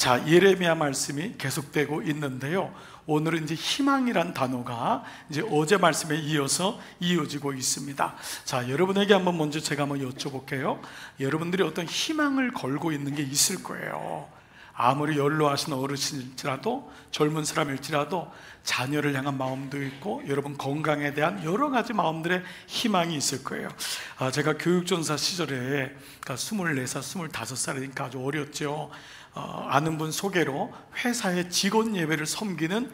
자, 예레미야 말씀이 계속되고 있는데요. 오늘은 이제 희망이란 단어가 이제 어제 말씀에 이어서 이어지고 있습니다. 자, 여러분에게 한번 먼저 제가 한번 여쭤볼게요. 여러분들이 어떤 희망을 걸고 있는 게 있을 거예요. 아무리 연로하신 어르신일지라도, 젊은 사람일지라도 자녀를 향한 마음도 있고 여러분 건강에 대한 여러 가지 마음들의 희망이 있을 거예요. 제가 교육전사 시절에, 그러니까 24살, 25살이니까 아주 어렸죠. 아는 분 소개로 회사의 직원 예배를 섬기는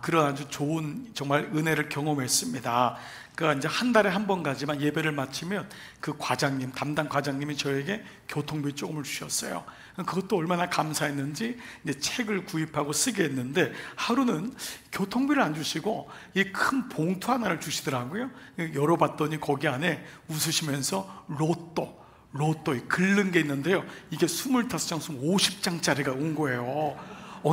그런 아주 좋은 정말 은혜를 경험했습니다. 그러니까 이제 한 달에 한 번 가지만 예배를 마치면 그 과장님, 담당 과장님이 저에게 교통비 조금을 주셨어요. 그것도 얼마나 감사했는지 이제 책을 구입하고 쓰게 했는데, 하루는 교통비를 안 주시고 이 큰 봉투 하나를 주시더라고요. 열어봤더니 거기 안에 웃으시면서 로또 긁는 게 있는데요, 이게 25장, 50장짜리가 온 거예요.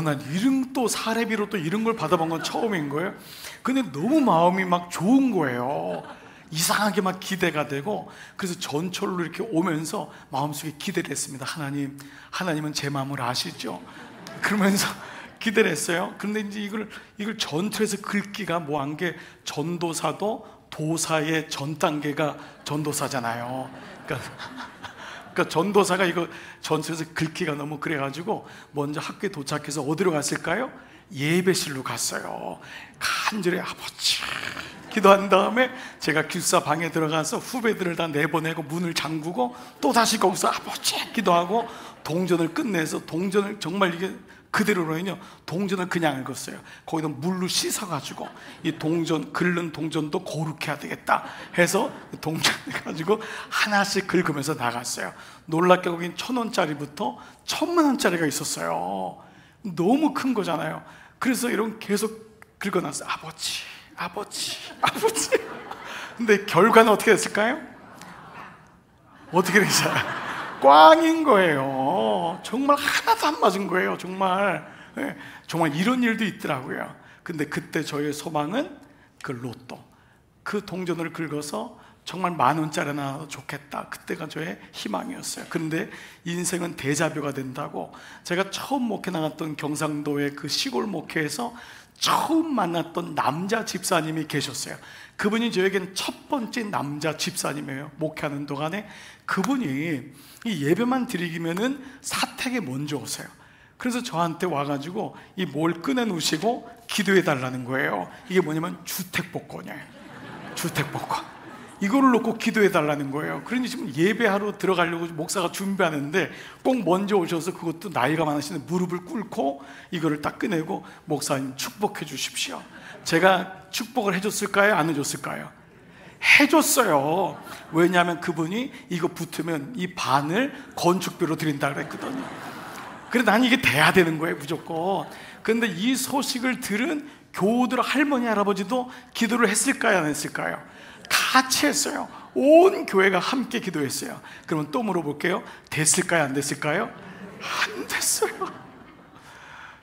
난 이런 또 사례비로 또 이런 걸 받아본 건 처음인 거예요. 근데 너무 마음이 막 좋은 거예요. 이상하게 막 기대가 되고, 그래서 전철로 이렇게 오면서 마음속에 기대를 했습니다. 하나님은 제 마음을 아시죠? 그러면서 기대를 했어요. 그런데 이제 이걸 전철에서 긁기가 뭐한 게, 전도사도 도사의 전 단계가 전도사잖아요. 그러니까 전도사가 이거 전철에서 긁기가 너무 그래가지고 먼저 학교에 도착해서 어디로 갔을까요? 예배실로 갔어요. 간절히 아버지 기도한 다음에 제가 기숙사 방에 들어가서 후배들을 다 내보내고 문을 잠그고 또 다시 거기서 아버지 기도하고 동전을 끝내서, 동전을 정말 이게 그대로로는요, 동전을 그냥 읽었어요. 거기다 물로 씻어가지고 이 동전, 긁는 동전도 거룩해야 되겠다 해서 동전 가지고 하나씩 긁으면서 나갔어요. 놀랍게 거긴 1,000원짜리부터 1,000,000원짜리가 있었어요. 너무 큰 거잖아요. 그래서 이런 계속 긁어놨어요. 아버지. 근데 결과는 어떻게 됐을까요? 어떻게 됐어요? 꽝인 거예요. 정말 하나도 안 맞은 거예요. 정말 이런 일도 있더라고요. 근데 그때 저의 소망은 그 로또, 그 동전을 긁어서 정말 10,000원짜리 하나 좋겠다, 그때가 저의 희망이었어요. 그런데 인생은 데자뷰가 된다고, 제가 처음 목회 나갔던 경상도의 그 시골 목회에서 처음 만났던 남자 집사님이 계셨어요. 그분이 저에겐 첫 번째 남자 집사님이에요. 목회하는 동안에 그분이 이 예배만 드리기면은 사택에 먼저 오세요. 그래서 저한테 와가지고 이 뭘 꺼내 놓으시고 기도해 달라는 거예요. 이게 뭐냐면 주택복권이에요. 주택복권. 이거를 놓고 기도해 달라는 거예요. 그러니 지금 예배하러 들어가려고 목사가 준비하는데 꼭 먼저 오셔서, 그것도 나이가 많으시는 무릎을 꿇고 이거를 딱 꺼내고, 목사님 축복해 주십시오. 제가 축복을 해줬을까요? 안 해줬을까요? 해줬어요. 왜냐하면 그분이 이거 붙으면 이 반을 건축비로 드린다고 했거든요. 그래서 난 이게 돼야 되는 거예요, 무조건. 그런데 이 소식을 들은 교우들, 할머니, 할아버지도 기도를 했을까요? 안 했을까요? 같이 했어요. 온 교회가 함께 기도했어요. 그러면 또 물어볼게요. 됐을까요? 안 됐을까요? 안 됐어요.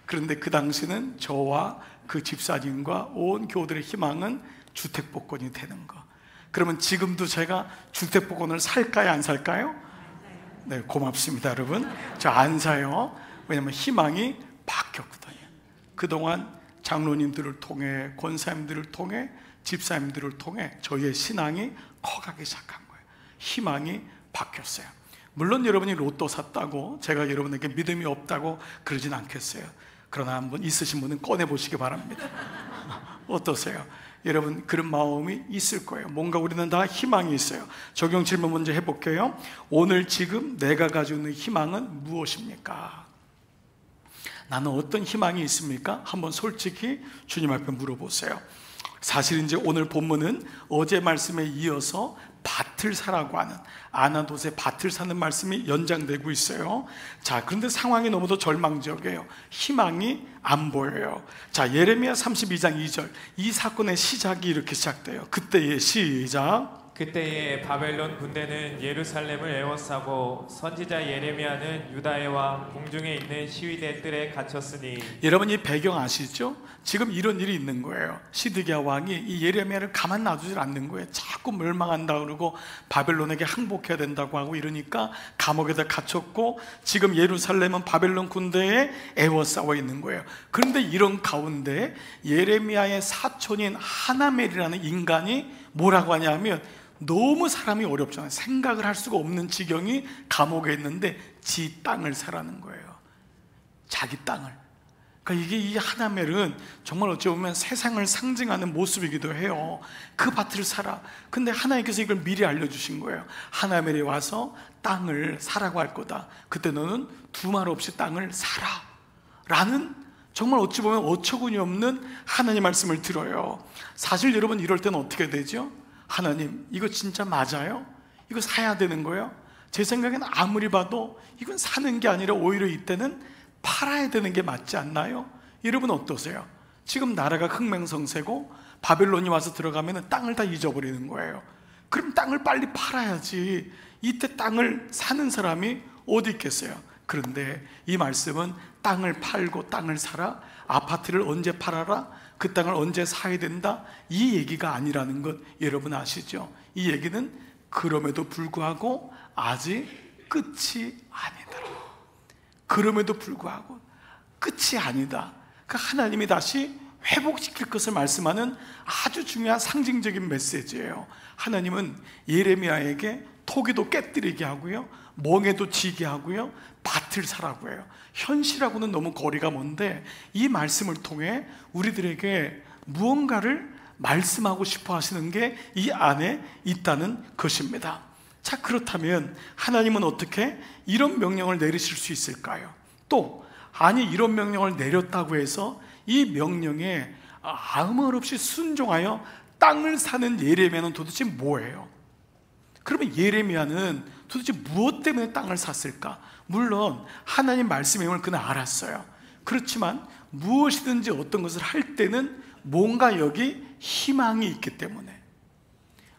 그런데 그 당시는 저와 그 집사님과 온 교우들의 희망은 주택복권이 되는 거. 그러면 지금도 제가 주택복권을 살까요? 안 살까요? 네, 고맙습니다, 여러분. 저 안 사요. 왜냐면 희망이 바뀌었거든요. 그동안 장로님들을 통해, 권사님들을 통해, 집사님들을 통해 저희의 신앙이 커가기 시작한 거예요. 희망이 바뀌었어요. 물론 여러분이 로또 샀다고 제가 여러분에게 믿음이 없다고 그러진 않겠어요. 그러나 한번 있으신 분은 꺼내보시기 바랍니다. 어떠세요? 여러분, 그런 마음이 있을 거예요. 뭔가 우리는 다 희망이 있어요. 적용 질문 먼저 해볼게요. 오늘 지금 내가 가지고 있는 희망은 무엇입니까? 나는 어떤 희망이 있습니까? 한번 솔직히 주님 앞에 물어보세요. 사실 이제 오늘 본문은 어제 말씀에 이어서 밭을 사라고 하는, 아나돗의 밭을 사는 말씀이 연장되고 있어요. 자, 그런데 상황이 너무도 절망적이에요. 희망이 안 보여요. 자, 예레미야 32장 2절, 이 사건의 시작이 이렇게 시작돼요. 그때의 시작, 그때에 바벨론 군대는 예루살렘을 에워싸고 선지자 예레미야는 유다의 왕 공중에 있는 시위대 뜰에 갇혔으니. 여러분 이 배경 아시죠? 지금 이런 일이 있는 거예요. 시드기야 왕이 이 예레미야를 가만 놔두질 않는 거예요. 자꾸 멸망한다 그러고 바벨론에게 항복해야 된다고 하고 이러니까 감옥에다 갇혔고 지금 예루살렘은 바벨론 군대에 에워싸워 있는 거예요. 그런데 이런 가운데 예레미야의 사촌인 하나멜이라는 인간이 뭐라고 하냐면 너무 사람이 어렵잖아요. 생각을 할 수가 없는 지경이 감옥에 있는데 지 땅을 사라는 거예요. 자기 땅을. 그러니까 이게 이 하나멜은 정말 어찌 보면 세상을 상징하는 모습이기도 해요. 그 밭을 사라. 근데 하나님께서 이걸 미리 알려주신 거예요. 하나멜이 와서 땅을 사라고 할 거다. 그때 너는 두말 없이 땅을 사라 라는, 정말 어찌 보면 어처구니 없는 하나님 말씀을 들어요. 사실 여러분 이럴 때는 어떻게 되죠? 하나님 이거 진짜 맞아요? 이거 사야 되는 거예요? 제 생각엔 아무리 봐도 이건 사는 게 아니라 오히려 이때는 팔아야 되는 게 맞지 않나요? 여러분 어떠세요? 지금 나라가 흥맹성쇠고 바벨론이 와서 들어가면 땅을 다 잊어버리는 거예요. 그럼 땅을 빨리 팔아야지. 이때 땅을 사는 사람이 어디 있겠어요? 그런데 이 말씀은 땅을 팔고 땅을 사라, 아파트를 언제 팔아라, 그 땅을 언제 사야 된다, 이 얘기가 아니라는 것 여러분 아시죠? 이 얘기는 그럼에도 불구하고 아직 끝이 아니다. 그럼에도 불구하고 끝이 아니다. 그러니까 하나님이 다시 회복시킬 것을 말씀하는 아주 중요한 상징적인 메시지예요. 하나님은 예레미야에게 토기도 깨뜨리게 하고요, 멍에도 지게 하고요, 밭을 사라고 해요. 현실하고는 너무 거리가 먼데 이 말씀을 통해 우리들에게 무언가를 말씀하고 싶어 하시는 게 이 안에 있다는 것입니다. 자, 그렇다면 하나님은 어떻게 이런 명령을 내리실 수 있을까요? 또 아니 이런 명령을 내렸다고 해서 이 명령에 아무 말 없이 순종하여 땅을 사는 예레미야는 도대체 뭐예요? 그러면 예레미야는 도대체 무엇 때문에 땅을 샀을까? 물론 하나님 말씀의 힘을 그는 알았어요. 그렇지만 무엇이든지 어떤 것을 할 때는 뭔가 여기 희망이 있기 때문에,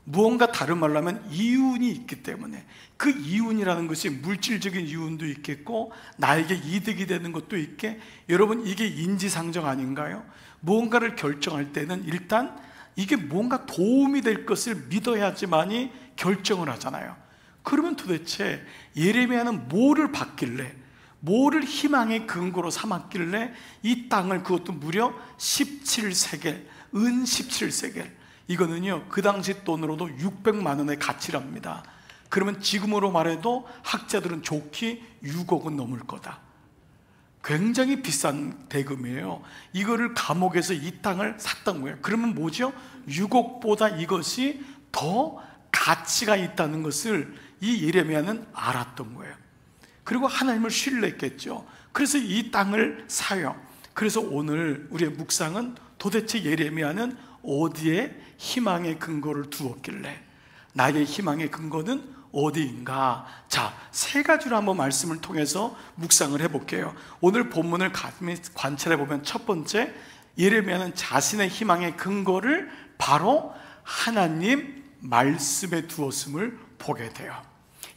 무언가 다른 말로 하면 이윤이 있기 때문에, 그 이윤이라는 것이 물질적인 이윤도 있겠고 나에게 이득이 되는 것도 있게, 여러분 이게 인지상정 아닌가요? 무언가를 결정할 때는 일단 이게 뭔가 도움이 될 것을 믿어야지만이 결정을 하잖아요. 그러면 도대체 예레미야는 뭐를 받길래, 뭐를 희망의 근거로 삼았길래 이 땅을, 그것도 무려 17세겔, 은 17세겔, 이거는요 그 당시 돈으로도 600만 원의 가치랍니다. 그러면 지금으로 말해도 학자들은 좋게 6억은 넘을 거다. 굉장히 비싼 대금이에요. 이거를 감옥에서 이 땅을 샀던 거예요. 그러면 뭐죠? 6억보다 이것이 더 가치가 있다는 것을 이 예레미야는 알았던 거예요. 그리고 하나님을 신뢰했겠죠. 그래서 이 땅을 사요. 그래서 오늘 우리의 묵상은 도대체 예레미야는 어디에 희망의 근거를 두었길래, 나의 희망의 근거는 어디인가? 자, 세 가지로 한번 말씀을 통해서 묵상을 해볼게요. 오늘 본문을 관찰해 보면 첫 번째, 예레미야는 자신의 희망의 근거를 바로 하나님 말씀에 두었음을 보게 돼요.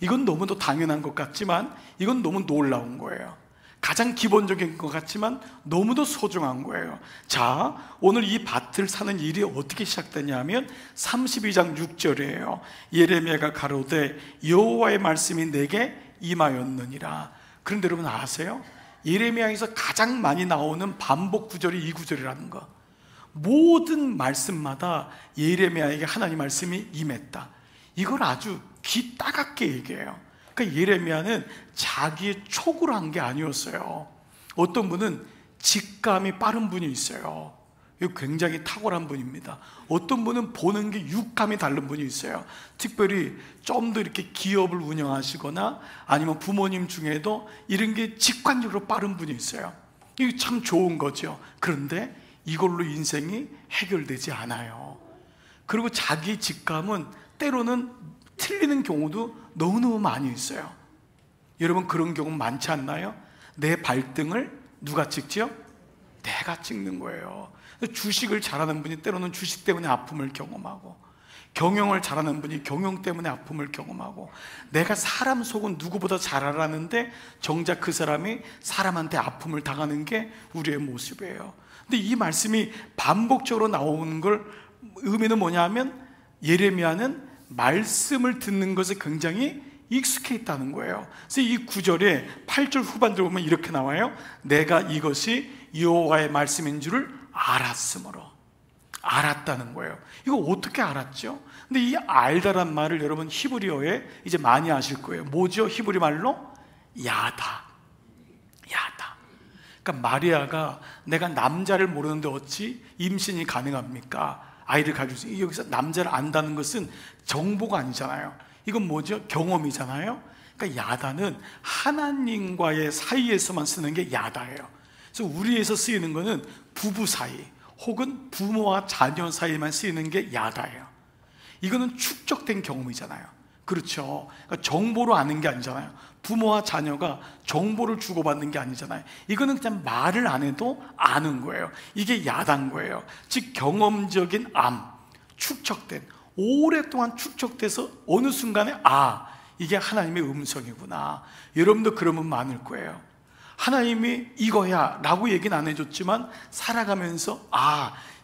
이건 너무도 당연한 것 같지만 이건 너무 놀라운 거예요. 가장 기본적인 것 같지만 너무도 소중한 거예요. 자, 오늘 이 밭을 사는 일이 어떻게 시작되냐면 32장 6절이에요. 예레미야가 가로되 여호와의 말씀이 내게 임하였느니라. 그런데 여러분 아세요? 예레미야에서 가장 많이 나오는 반복 구절이 이 구절이라는 거. 모든 말씀마다 예레미야에게 하나님 말씀이 임했다. 이걸 아주 귀 따갑게 얘기해요. 그러니까 예레미야는 자기의 촉으로 한 게 아니었어요. 어떤 분은 직감이 빠른 분이 있어요. 이거 굉장히 탁월한 분입니다. 어떤 분은 보는 게 육감이 다른 분이 있어요. 특별히 좀 더 이렇게 기업을 운영하시거나 아니면 부모님 중에도 이런 게 직관적으로 빠른 분이 있어요. 이게 참 좋은 거죠. 그런데 이걸로 인생이 해결되지 않아요. 그리고 자기 직감은 때로는 틀리는 경우도 너무너무 많이 있어요. 여러분 그런 경우 많지 않나요? 내 발등을 누가 찍지요? 내가 찍는 거예요. 주식을 잘하는 분이 때로는 주식 때문에 아픔을 경험하고, 경영을 잘하는 분이 경영 때문에 아픔을 경험하고, 내가 사람 속은 누구보다 잘 알았는데 정작 그 사람이 사람한테 아픔을 당하는 게 우리의 모습이에요. 근데 이 말씀이 반복적으로 나오는 걸 의미는 뭐냐 하면, 예레미야는 말씀을 듣는 것에 굉장히 익숙해 있다는 거예요. 그래서 이 9절에 8절 후반들 보면 이렇게 나와요. 내가 이것이 여호와의 말씀인 줄을 알았으므로. 알았다는 거예요. 이거 어떻게 알았죠? 근데 이 알다란 말을 여러분 히브리어에 이제 많이 아실 거예요. 뭐죠? 히브리 말로? 야다. 야다. 그러니까 마리아가 내가 남자를 모르는데 어찌 임신이 가능합니까? 아이를 가질 수, 여기서 남자를 안다는 것은 정보가 아니잖아요. 이건 뭐죠? 경험이잖아요. 그러니까 야다는 하나님과의 사이에서만 쓰는 게 야다예요. 그래서 우리에서 쓰이는 거는 부부 사이 혹은 부모와 자녀 사이에만 쓰이는 게 야다예요. 이거는 축적된 경험이잖아요. 그렇죠? 그러니까 정보로 아는 게 아니잖아요. 부모와 자녀가 정보를 주고받는 게 아니잖아요. 이거는 그냥 말을 안 해도 아는 거예요. 이게 야단 거예요. 즉 경험적인 축적된, 오랫동안 축적돼서 어느 순간에 이게 하나님의 음성이구나. 여러분도 그러면 많을 거예요. 하나님이 이거야 라고 얘기는 안 해줬지만 살아가면서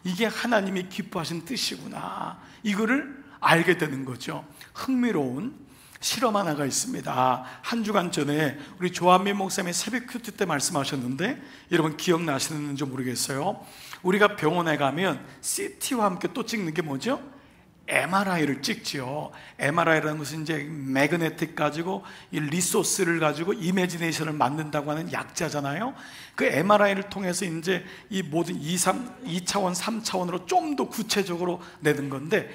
이게 하나님이 기뻐하신 뜻이구나, 이거를 알게 되는 거죠. 흥미로운 실험 하나가 있습니다. 한 주간 전에 우리 조한민 목사님의 새벽 큐티 때 말씀하셨는데, 여러분 기억나시는지 모르겠어요. 우리가 병원에 가면 CT와 함께 또 찍는 게 뭐죠? MRI를 찍지요. MRI라는 것은 이제 매그네틱 가지고 이 리소스를 가지고 이미지네이션을 만든다고 하는 약자잖아요. 그 MRI를 통해서 이제 이 모든 2차원, 3차원으로 좀 더 구체적으로 내는 건데,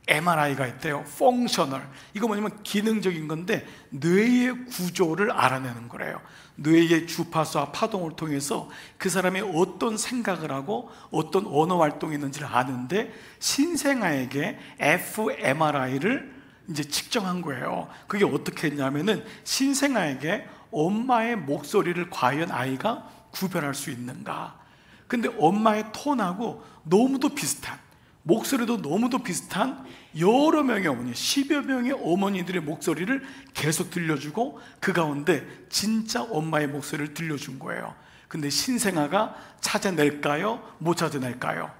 fMRI가 있대요. 펑셔널. 이거 뭐냐면 기능적인 건데 뇌의 구조를 알아내는 거래요. 뇌의 주파수와 파동을 통해서 그 사람이 어떤 생각을 하고 어떤 언어 활동이 있는지를 아는데, 신생아에게 fMRI를 이제 측정한 거예요. 그게 어떻게 했냐면은, 신생아에게 엄마의 목소리를 과연 아이가 구별할 수 있는가. 근데 엄마의 톤하고 너무도 비슷한, 목소리도 너무도 비슷한 여러 명의 어머니, 10여 명의 어머니들의 목소리를 계속 들려주고, 그 가운데 진짜 엄마의 목소리를 들려준 거예요. 근데 신생아가 찾아낼까요? 못 찾아낼까요?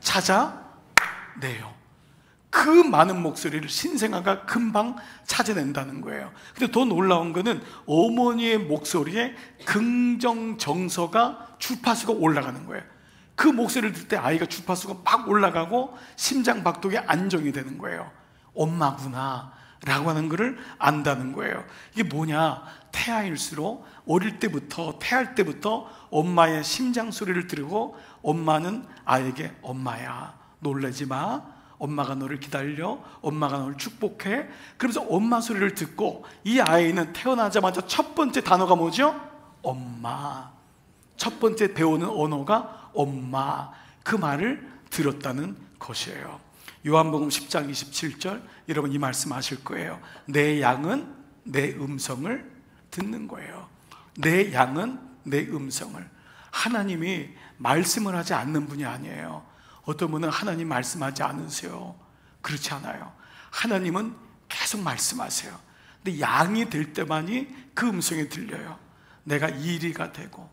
찾아내요. 그 많은 목소리를 신생아가 금방 찾아낸다는 거예요. 근데 더 놀라운 거는 어머니의 목소리에 긍정 정서가, 주파수가 올라가는 거예요. 그 목소리를 들을 때 아이가 주파수가 막 올라가고 심장 박동이 안정이 되는 거예요. 엄마구나 라고 하는 것을 안다는 거예요. 이게 뭐냐, 태아일수록 어릴 때부터, 태할 때부터 엄마의 심장 소리를 들고, 엄마는 아이에게 엄마야, 놀라지 마, 엄마가 너를 기다려, 엄마가 너를 축복해. 그러면서 엄마 소리를 듣고, 이 아이는 태어나자마자 첫 번째 단어가 뭐죠? 엄마. 첫 번째 배우는 언어가 엄마, 그 말을 들었다는 것이에요. 요한복음 10장 27절, 여러분 이 말씀 아실 거예요. 내 양은 내 음성을 듣는 거예요. 내 양은 내 음성을. 하나님이 말씀을 하지 않는 분이 아니에요. 어떤 분은 하나님 말씀하지 않으세요. 그렇지 않아요. 하나님은 계속 말씀하세요. 근데 양이 될 때만이 그 음성이 들려요. 내가 이리가 되고,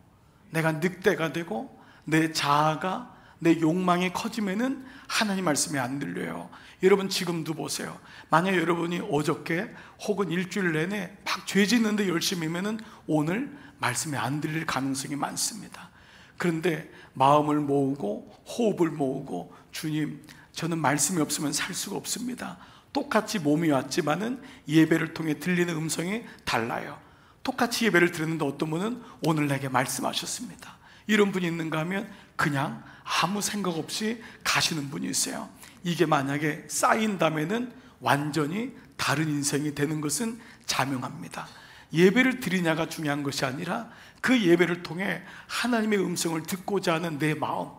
내가 늑대가 되고, 내 자아가, 내 욕망이 커지면은 하나님 말씀이 안 들려요. 여러분 지금도 보세요. 만약 여러분이 어저께 혹은 일주일 내내 막 죄 짓는데 열심히면은 오늘 말씀이 안 들릴 가능성이 많습니다. 그런데 마음을 모으고 호흡을 모으고, 주님, 저는 말씀이 없으면 살 수가 없습니다. 똑같이 몸이 왔지만은 예배를 통해 들리는 음성이 달라요. 똑같이 예배를 드렸는데 어떤 분은 오늘 내게 말씀하셨습니다. 이런 분이 있는가 하면 그냥 아무 생각 없이 가시는 분이 있어요. 이게 만약에 쌓인다면은 완전히 다른 인생이 되는 것은 자명합니다. 예배를 드리냐가 중요한 것이 아니라 그 예배를 통해 하나님의 음성을 듣고자 하는 내 마음,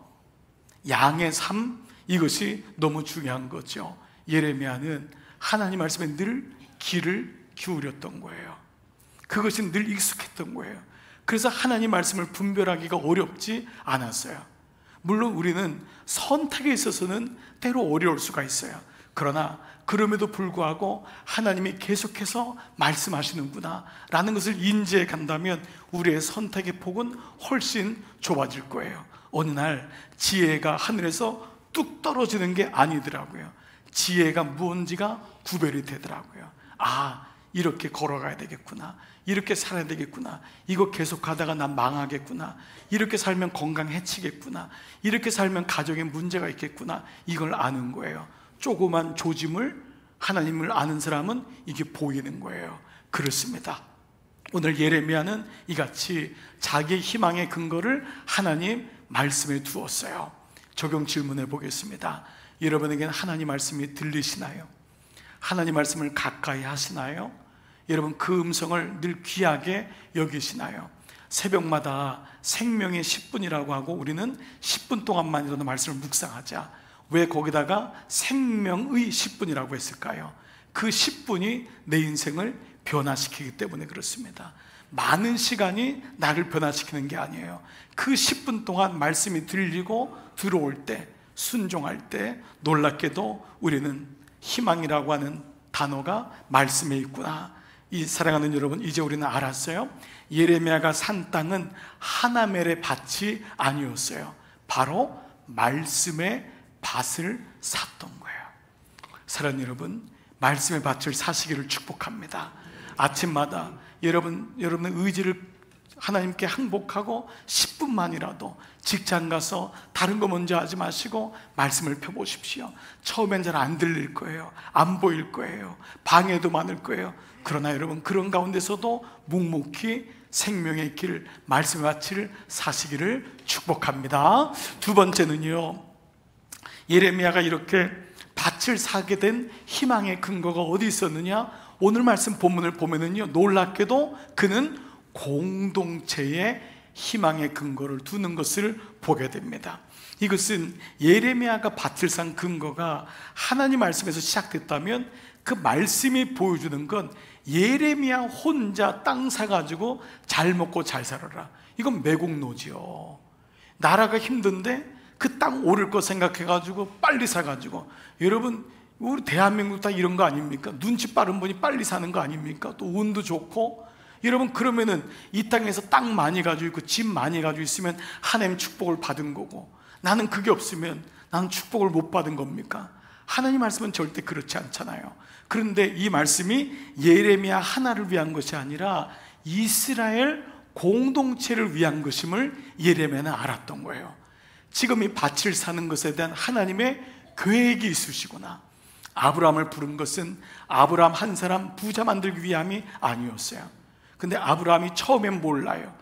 양의 삶, 이것이 너무 중요한 거죠. 예레미야는 하나님 말씀에 늘 귀를 기울였던 거예요. 그것이 늘 익숙했던 거예요. 그래서 하나님 말씀을 분별하기가 어렵지 않았어요. 물론 우리는 선택에 있어서는 때로 어려울 수가 있어요. 그러나 그럼에도 불구하고 하나님이 계속해서 말씀하시는구나 라는 것을 인지해 간다면 우리의 선택의 폭은 훨씬 좁아질 거예요. 어느 날 지혜가 하늘에서 뚝 떨어지는 게 아니더라고요. 지혜가 무언지가 구별이 되더라고요. 아, 이렇게 걸어가야 되겠구나, 이렇게 살아야 되겠구나, 이거 계속하다가 난 망하겠구나, 이렇게 살면 건강 해치겠구나, 이렇게 살면 가정에 문제가 있겠구나, 이걸 아는 거예요. 조그만 조짐을 하나님을 아는 사람은 이게 보이는 거예요. 그렇습니다. 오늘 예레미야는 이같이 자기의 희망의 근거를 하나님 말씀에 두었어요. 적용 질문해 보겠습니다. 여러분에게는 하나님 말씀이 들리시나요? 하나님 말씀을 가까이 하시나요? 여러분 그 음성을 늘 귀하게 여기시나요? 새벽마다 생명의 10분이라고 하고 우리는 10분 동안만이라도 말씀을 묵상하자. 왜 거기다가 생명의 10분이라고 했을까요? 그 10분이 내 인생을 변화시키기 때문에 그렇습니다. 많은 시간이 나를 변화시키는 게 아니에요. 그 10분 동안 말씀이 들리고 들어올 때, 순종할 때 놀랍게도 우리는 희망이라고 하는 단어가 말씀에 있구나. 이 사랑하는 여러분, 이제 우리는 알았어요. 예레미야가 산 땅은 하나멜의 밭이 아니었어요. 바로 말씀의 밭을 샀던 거예요. 사랑하는 여러분, 말씀의 밭을 사시기를 축복합니다. 아침마다 여러분의 의지를 하나님께 항복하고 10분만이라도 직장 가서 다른 거 먼저 하지 마시고 말씀을 펴보십시오. 처음엔 잘 안 들릴 거예요. 안 보일 거예요. 방해도 많을 거예요. 그러나 여러분 그런 가운데서도 묵묵히 생명의 길, 말씀의 밭을 사시기를 축복합니다. 두 번째는요, 예레미야가 이렇게 밭을 사게 된 희망의 근거가 어디 있었느냐? 오늘 말씀 본문을 보면은요, 놀랍게도 그는 공동체의 희망의 근거를 두는 것을 보게 됩니다. 이것은 예레미야가 밭을 산 근거가 하나님 말씀에서 시작됐다면 그 말씀이 보여주는 건 예레미야 혼자 땅 사가지고 잘 먹고 잘 살아라, 이건 매국노지요. 나라가 힘든데 그 땅 오를 거 생각해가지고 빨리 사가지고, 여러분 우리 대한민국 다 이런 거 아닙니까? 눈치 빠른 분이 빨리 사는 거 아닙니까? 또 운도 좋고. 여러분 그러면은 이 땅에서 땅 많이 가지고 있고 집 많이 가지고 있으면 하나님 축복을 받은 거고, 나는 그게 없으면 나는 축복을 못 받은 겁니까? 하나님 말씀은 절대 그렇지 않잖아요. 그런데 이 말씀이 예레미야 하나를 위한 것이 아니라 이스라엘 공동체를 위한 것임을 예레미야는 알았던 거예요. 지금 이 밭을 사는 것에 대한 하나님의 계획이 있으시구나. 아브라함을 부른 것은 아브라함 한 사람 부자 만들기 위함이 아니었어요. 근데 아브라함이 처음엔 몰라요.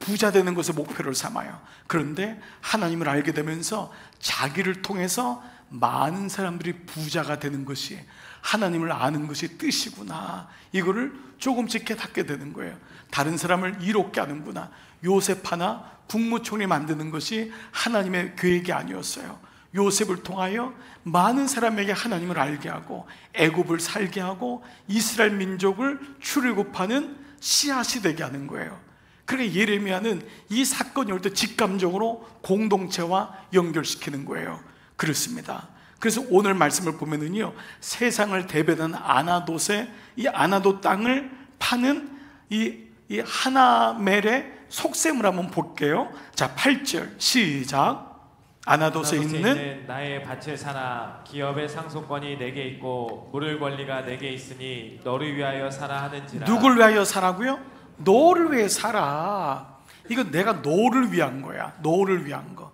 부자 되는 것을 목표를 삼아요. 그런데 하나님을 알게 되면서 자기를 통해서 많은 사람들이 부자가 되는 것이 하나님을 아는 것이 뜻이구나, 이거를 조금씩 깨닫게 되는 거예요. 다른 사람을 이롭게 하는구나. 요셉 하나 국무총리 만드는 것이 하나님의 계획이 아니었어요. 요셉을 통하여 많은 사람에게 하나님을 알게 하고 애굽을 살게 하고 이스라엘 민족을 출애굽하는 씨앗이 되게 하는 거예요. 그러니까 예레미야는 이 사건이 올 때 직감적으로 공동체와 연결시키는 거예요. 그렇습니다. 그래서 오늘 말씀을 보면은요, 세상을 대변하는 아나돗의 이 아나돗 땅을 파는 이 하나멜의 속셈을 한번 볼게요. 자, 8절 시작. 아나돗에 있는 나의 밭을 사나 기업의 상속권이 내게 있고 물을 권리가 내게 있으니 너를 위하여 사라 하는지라. 누굴 위하여 사라고요? 너를 위해 살아. 이건 내가 너를 위한 거야. 너를 위한 거.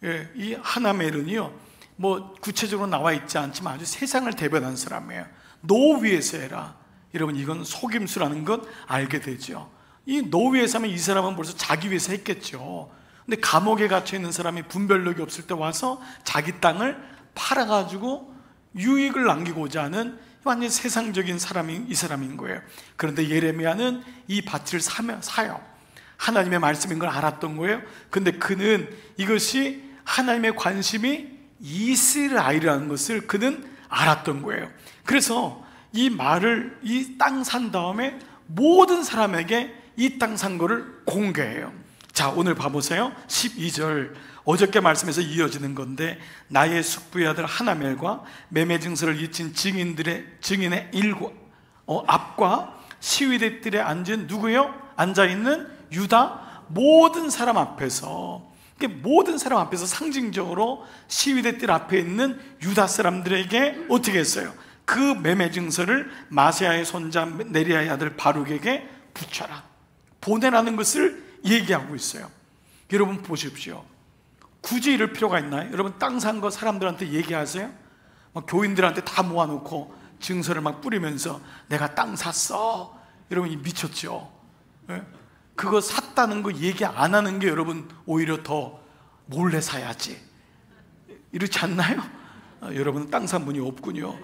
예, 이 하나멜은요, 뭐 구체적으로 나와 있지 않지만 아주 세상을 대변한 사람이에요. 너 위해서 해라. 여러분 이건 속임수라는 것 알게 되죠. 이 너 위해서 하면 이 사람은 벌써 자기 위해서 했겠죠. 근데 감옥에 갇혀 있는 사람이 분별력이 없을 때 와서 자기 땅을 팔아가지고 유익을 남기고자 하는 완전히 세상적인 사람이 이 사람인 거예요. 그런데 예레미야는 이 밭을 사요. 하나님의 말씀인 걸 알았던 거예요. 근데 그는 이것이 하나님의 관심이 이스라엘이라는 것을 그는 알았던 거예요. 그래서 이 말을, 이 땅 산 다음에 모든 사람에게 이 땅 산 거를 공개해요. 자, 자, 오늘 봐보세요. 12절 어저께 말씀에서 이어지는 건데, 나의 숙부의 아들 하나멜과 매매 증서를 잊힌 증인의 앞과 시위대들에 앉은 누구요? 앉아있는 유다 모든 사람 앞에서, 모든 사람 앞에서 상징적으로 시위대들 앞에 있는 유다 사람들에게 어떻게 했어요? 그 매매 증서를 마세야의 손자 네리야의 아들 바룩에게 붙여라, 보내라는 것을 얘기하고 있어요. 여러분 보십시오. 굳이 이럴 필요가 있나요? 여러분 땅 산 거 사람들한테 얘기하세요? 막 교인들한테 다 모아놓고 증서를 막 뿌리면서 내가 땅 샀어. 여러분 미쳤죠? 예? 그거 샀다는 거 얘기 안 하는 게 여러분 오히려 더 몰래 사야지, 이렇지 않나요? 여러분 땅 산 분이 없군요.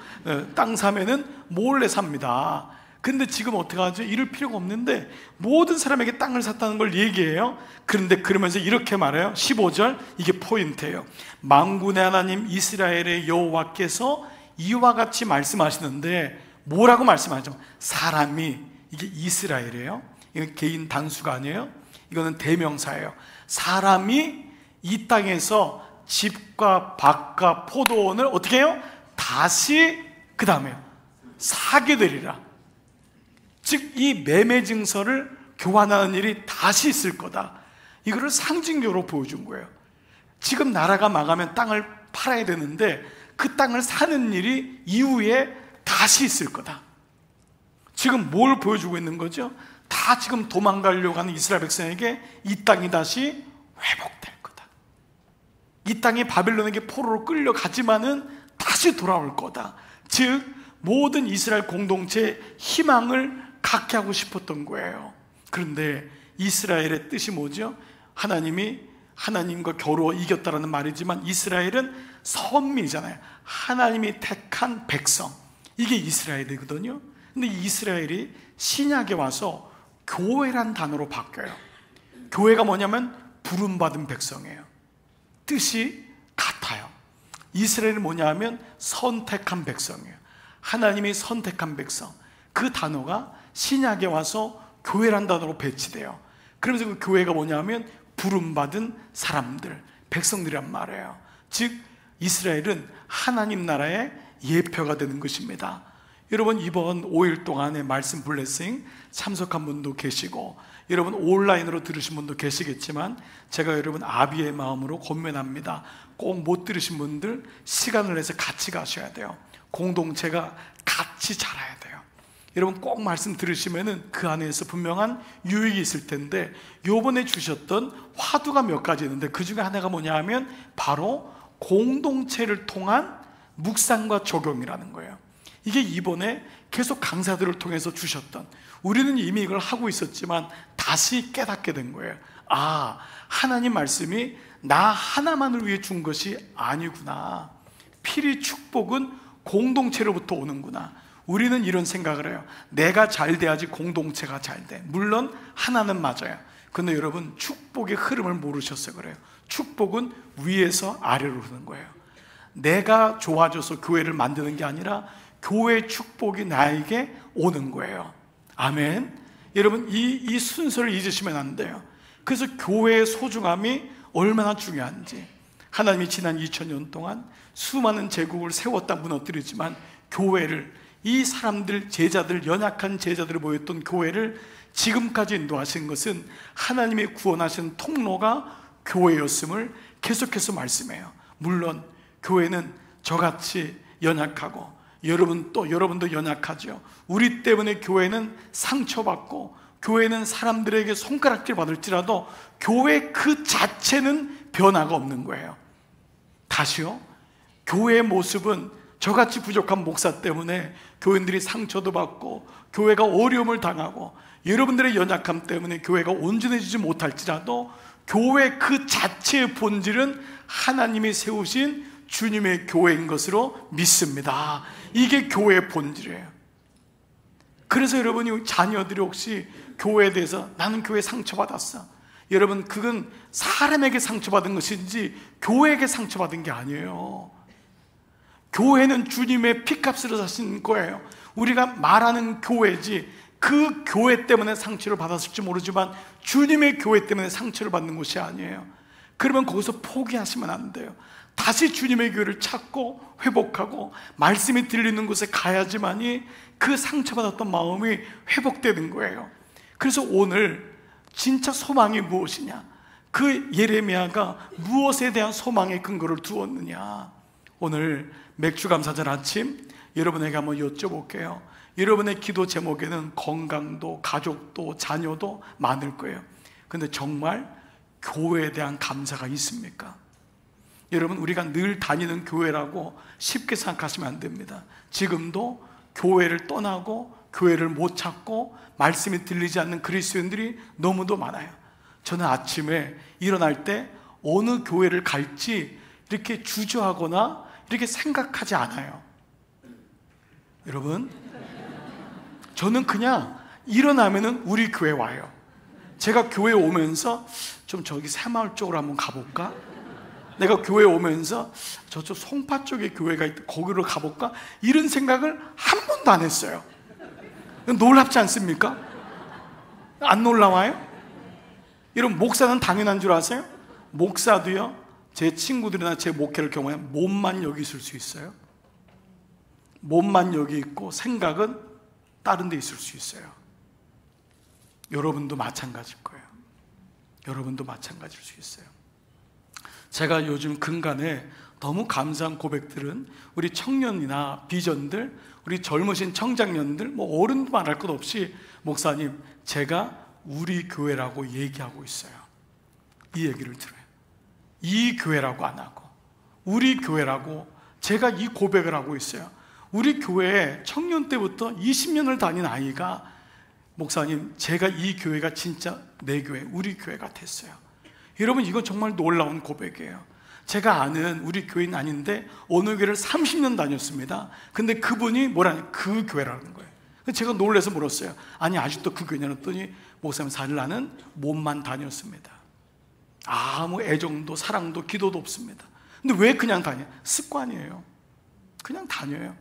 땅 사면은 몰래 삽니다. 근데 지금 어떡하죠? 이럴 필요가 없는데 모든 사람에게 땅을 샀다는 걸 얘기해요. 그런데 그러면서 이렇게 말해요. 15절, 이게 포인트예요. 만군의 하나님 이스라엘의 여호와께서 이와 같이 말씀하시는데, 뭐라고 말씀하죠? 사람이, 이게 이스라엘이에요. 이건 개인 단수가 아니에요. 이거는 대명사예요. 사람이 이 땅에서 집과 밭과 포도원을 어떻게 해요? 다시 그 다음에 사게 되리라. 즉 이 매매 증서를 교환하는 일이 다시 있을 거다, 이거를 상징적으로 보여준 거예요. 지금 나라가 망하면 땅을 팔아야 되는데 그 땅을 사는 일이 이후에 다시 있을 거다. 지금 뭘 보여주고 있는 거죠? 다 지금 도망가려고 하는 이스라엘 백성에게 이 땅이 다시 회복될 거다. 이 땅이 바벨론에게 포로로 끌려가지만은 다시 돌아올 거다. 즉 모든 이스라엘 공동체의 희망을 갖게 하고 싶었던 거예요. 그런데 이스라엘의 뜻이 뭐죠? 하나님이 하나님과 겨루어 이겼다라는 말이지만 이스라엘은 선민이잖아요. 하나님이 택한 백성, 이게 이스라엘이거든요. 근데 이스라엘이 신약에 와서 교회란 단어로 바뀌어요. 교회가 뭐냐면 부름받은 백성이에요. 뜻이 같아요. 이스라엘은 뭐냐 하면 선택한 백성이에요. 하나님이 선택한 백성, 그 단어가 신약에 와서 교회란 단어로 배치돼요. 그러면서 그 교회가 뭐냐 하면 부름받은 사람들, 백성들이란 말이에요. 즉 이스라엘은 하나님 나라의 예표가 되는 것입니다. 여러분 이번 5일 동안의 말씀 블레싱 참석한 분도 계시고, 여러분 온라인으로 들으신 분도 계시겠지만 제가 여러분 아비의 마음으로 권면합니다. 꼭 못 들으신 분들 시간을 내서 같이 가셔야 돼요. 공동체가 같이 자라야 돼요. 여러분 꼭 말씀 들으시면은 그 안에서 분명한 유익이 있을 텐데, 요번에 주셨던 화두가 몇 가지 있는데 그 중에 하나가 뭐냐 하면 바로 공동체를 통한 묵상과 적용이라는 거예요. 이게 이번에 계속 강사들을 통해서 주셨던, 우리는 이미 이걸 하고 있었지만 다시 깨닫게 된 거예요. 아, 하나님 말씀이 나 하나만을 위해 준 것이 아니구나. 필히 축복은 공동체로부터 오는구나. 우리는 이런 생각을 해요. 내가 잘 돼야지 공동체가 잘 돼. 물론 하나는 맞아요. 근데 여러분 축복의 흐름을 모르셔서 그래요. 축복은 위에서 아래로 흐르는 거예요. 내가 좋아져서 교회를 만드는 게 아니라 교회의 축복이 나에게 오는 거예요. 아멘. 여러분 이 순서를 잊으시면 안 돼요. 그래서 교회의 소중함이 얼마나 중요한지, 하나님이 지난 2000년 동안 수많은 제국을 세웠다 무너뜨리지만 교회를, 이 사람들, 제자들, 연약한 제자들을 모였던 교회를 지금까지 인도하신 것은 하나님의 구원하신 통로가 교회였음을 계속해서 말씀해요. 물론 교회는 저같이 연약하고 여러분도 연약하죠. 우리 때문에 교회는 상처받고 교회는 사람들에게 손가락질 받을지라도 교회 그 자체는 변화가 없는 거예요. 다시요, 교회의 모습은 저같이 부족한 목사 때문에 교인들이 상처도 받고 교회가 어려움을 당하고 여러분들의 연약함 때문에 교회가 온전해지지 못할지라도 교회 그 자체의 본질은 하나님이 세우신 주님의 교회인 것으로 믿습니다. 이게 교회의 본질이에요. 그래서 여러분이 자녀들이 혹시 교회에 대해서 나는 교회 상처받았어, 여러분 그건 사람에게 상처받은 것인지 교회에게 상처받은 게 아니에요. 교회는 주님의 피값으로 사신 거예요. 우리가 말하는 교회지 그 교회 때문에 상처를 받았을지 모르지만 주님의 교회 때문에 상처를 받는 것이 아니에요. 그러면 거기서 포기하시면 안 돼요. 다시 주님의 교회를 찾고 회복하고 말씀이 들리는 곳에 가야지만이 그 상처받았던 마음이 회복되는 거예요. 그래서 오늘 진짜 소망이 무엇이냐, 그 예레미야가 무엇에 대한 소망의 근거를 두었느냐, 오늘 맥주감사절 아침 여러분에게 한번 여쭤볼게요. 여러분의 기도 제목에는 건강도 가족도 자녀도 많을 거예요. 근데 정말 교회에 대한 감사가 있습니까? 여러분, 우리가 늘 다니는 교회라고 쉽게 생각하시면 안 됩니다. 지금도 교회를 떠나고 교회를 못 찾고 말씀이 들리지 않는 그리스도인들이 너무도 많아요. 저는 아침에 일어날 때 어느 교회를 갈지 이렇게 주저하거나 이렇게 생각하지 않아요. 여러분, 저는 그냥 일어나면은 우리 교회 와요. 제가 교회 오면서 좀 저기 새마을 쪽으로 한번 가볼까? 내가 교회 오면서 저쪽 송파 쪽에 교회가 있다, 거기로 가볼까? 이런 생각을 한 번도 안 했어요. 놀랍지 않습니까? 안 놀라워요? 여러분, 목사는 당연한 줄 아세요? 목사도요, 제 친구들이나 제 목회를 경험하면 몸만 여기 있을 수 있어요. 몸만 여기 있고 생각은 다른 데 있을 수 있어요. 여러분도 마찬가지일 거예요. 여러분도 마찬가지일 수 있어요. 제가 요즘 근간에 너무 감사한 고백들은 우리 청년이나 비전들, 우리 젊으신 청장년들, 뭐 어른도 말할 것 없이 목사님, 제가 우리 교회라고 얘기하고 있어요. 이 얘기를 들어요. 이 교회라고 안 하고 우리 교회라고 제가 이 고백을 하고 있어요. 우리 교회에 청년 때부터 20년을 다닌 아이가 목사님, 제가 이 교회가 진짜 내 교회, 우리 교회가 됐어요. 여러분, 이건 정말 놀라운 고백이에요. 제가 아는 우리 교회는 아닌데 어느 교회를 30년 다녔습니다. 근데 그분이 뭐라니, 그 교회라는 거예요. 제가 놀라서 물었어요. 아니, 아직도 그 교회냐 했더니 목사님, 사실 나는 몸만 다녔습니다. 아무 애정도 사랑도 기도도 없습니다. 근데 왜 그냥 다녀요? 습관이에요. 그냥 다녀요.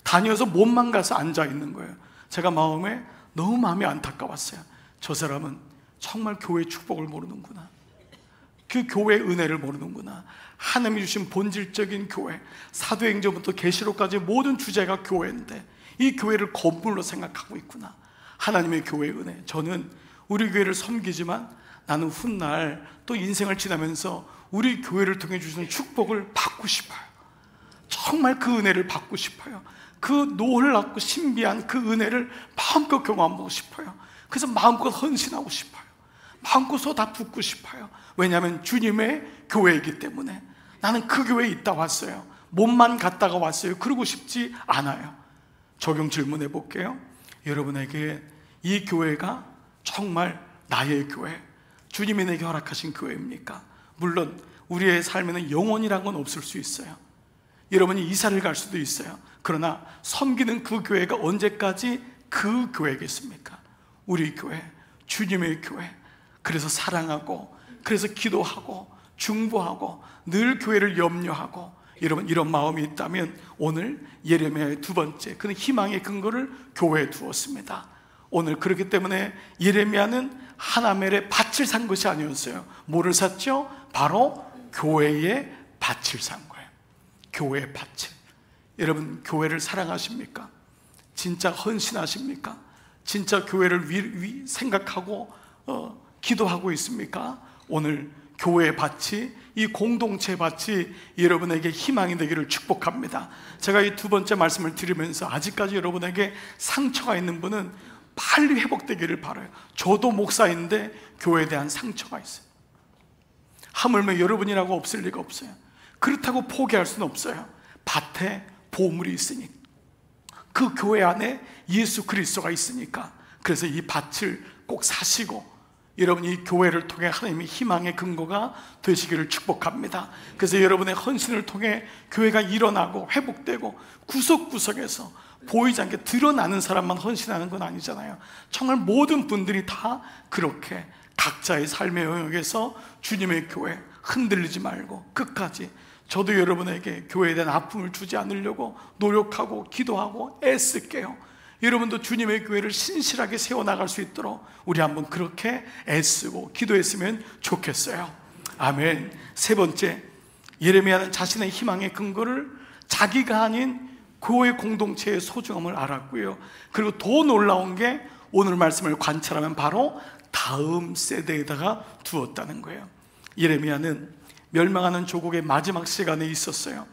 다녀서 몸만 가서 앉아 있는 거예요. 제가 너무 마음이 안타까웠어요. 저 사람은 정말 교회의 축복을 모르는구나, 그 교회의 은혜를 모르는구나. 하나님이 주신 본질적인 교회, 사도행전부터 계시록까지 모든 주제가 교회인데 이 교회를 건물로 생각하고 있구나. 하나님의 교회의 은혜. 저는 우리 교회를 섬기지만 나는 훗날 또 인생을 지나면서 우리 교회를 통해 주시는 축복을 받고 싶어요. 정말 그 은혜를 받고 싶어요. 그 놀랍고 신비한 그 은혜를 마음껏 경험하고 싶어요. 그래서 마음껏 헌신하고 싶어요. 마음껏 쏟아붓고 싶어요. 왜냐하면 주님의 교회이기 때문에. 나는 그 교회에 있다 왔어요. 몸만 갔다가 왔어요. 그러고 싶지 않아요. 적용 질문해 볼게요. 여러분에게 이 교회가 정말 나의 교회, 주님이 내게 허락하신 교회입니까? 물론 우리의 삶에는 영원이란 건 없을 수 있어요. 여러분이 이사를 갈 수도 있어요. 그러나 섬기는 그 교회가 언제까지 그 교회겠습니까? 우리 교회, 주님의 교회. 그래서 사랑하고, 그래서 기도하고 중보하고 늘 교회를 염려하고, 여러분 이런 마음이 있다면 오늘 예레미야의 두 번째, 그는 희망의 근거를 교회에 두었습니다. 오늘 그렇기 때문에 예레미야는 하나멜의 밭을 산 것이 아니었어요. 뭐를 샀죠? 바로 교회의 밭을 산 거예요. 교회의 밭을. 여러분, 교회를 사랑하십니까? 진짜 헌신하십니까? 진짜 교회를 생각하고 기도하고 있습니까? 오늘 교회의 밭이, 이 공동체 밭이 여러분에게 희망이 되기를 축복합니다. 제가 이 두 번째 말씀을 드리면서 아직까지 여러분에게 상처가 있는 분은 빨리 회복되기를 바라요. 저도 목사인데 교회에 대한 상처가 있어요. 하물며 여러분이라고 없을 리가 없어요. 그렇다고 포기할 수는 없어요. 밭에 보물이 있으니, 그 교회 안에 예수 그리스도가 있으니까. 그래서 이 밭을 꼭 사시고 여러분이 이 교회를 통해 하나님의 희망의 근거가 되시기를 축복합니다. 그래서 여러분의 헌신을 통해 교회가 일어나고 회복되고 구석구석에서 보이지 않게 드러나는 사람만 헌신하는 건 아니잖아요. 정말 모든 분들이 다 그렇게 각자의 삶의 영역에서 주님의 교회 흔들리지 말고 끝까지, 저도 여러분에게 교회에 대한 아픔을 주지 않으려고 노력하고 기도하고 애쓸게요. 여러분도 주님의 교회를 신실하게 세워나갈 수 있도록 우리 한번 그렇게 애쓰고 기도했으면 좋겠어요. 아멘. 세 번째, 예레미야는 자신의 희망의 근거를 자기가 아닌 교회 공동체의 소중함을 알았고요. 그리고 더 놀라운 게 오늘 말씀을 관찰하면 바로 다음 세대에다가 두었다는 거예요. 예레미야는 멸망하는 조국의 마지막 시간에 있었어요.